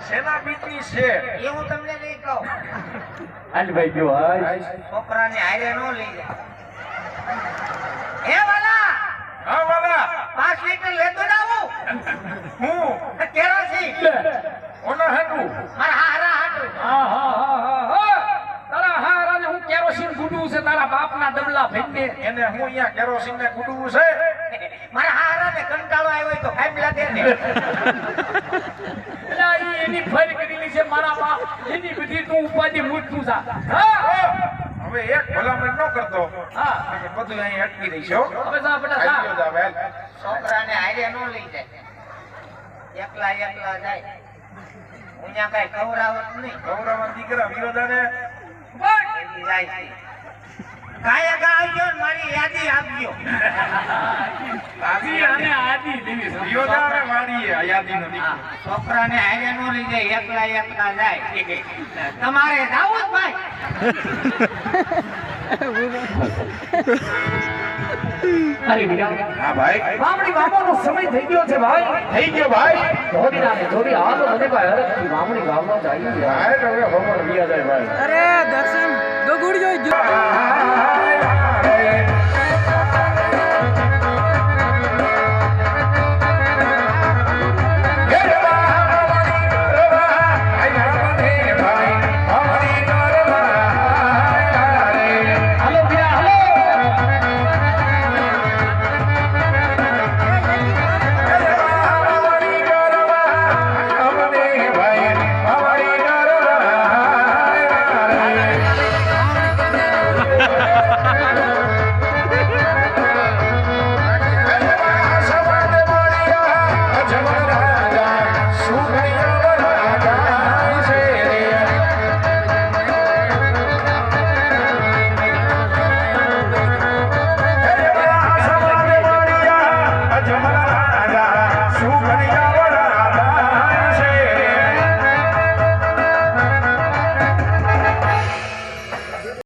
સેના બીકની છે એ હું તમને નહીં કહું. હાલ ભાઈ જો હાલ છોકરાને હારે નો લઈ જાય. એ વાલા હા વાલા 5 લીટર લેતો જાવું. હું કેરોસીન ઓના હેડું મારા હારા હાટું. તારા હારાને હું કેરોસીન ગુડું છે તારા બાપના દબલા ભેંને એને હું અહીંયા કેરોસીન ને કુડવું છે મારા હારાને કંટાળો આવ્યો હોય તો ફાઈમલા દે ને. એટલે એની ફર કરેલી છે મારા બાપ એની બધી તું ઉપાધિ મૂકતું જા હા હવે એક ભલામણ ન કરતો હા બધું અહીં અટકી રહી છે હો. હવે જા બેટા જા આવી ગયો જા વેલ. છોકરાને હારે નો લઈ જાય. એકલા એકલા જાય. હું ત્યાં કઈ ખવડાવત નહીં. ગૌરવના દીકરા વિરોધાને એની જાય છે. ગાયક આવજો ને મારી યાદી આપજો. આજી અને આજી દેવી છે વિરોધાને વાળીએ આ યાદીનો દીકરો. છોકરાને હારે નો લઈ જાય. એકલા એકલા જાય. તમારે જાવું જ ભાઈ. અરે બીજા હા ભાઈ વામણી ગામનો સમય થઈ ગયો છે ભાઈ થઈ ગયો ભાઈ ધોડી નાખે ધોડી હાલ મને ભાઈ હરખથી વામણી ગામમાં જાય ભાઈ તો હવે ભગવાન વિયા જાય ભાઈ અરે દર્શન દો ગુડ જોઈ હાય, હાય, હાય.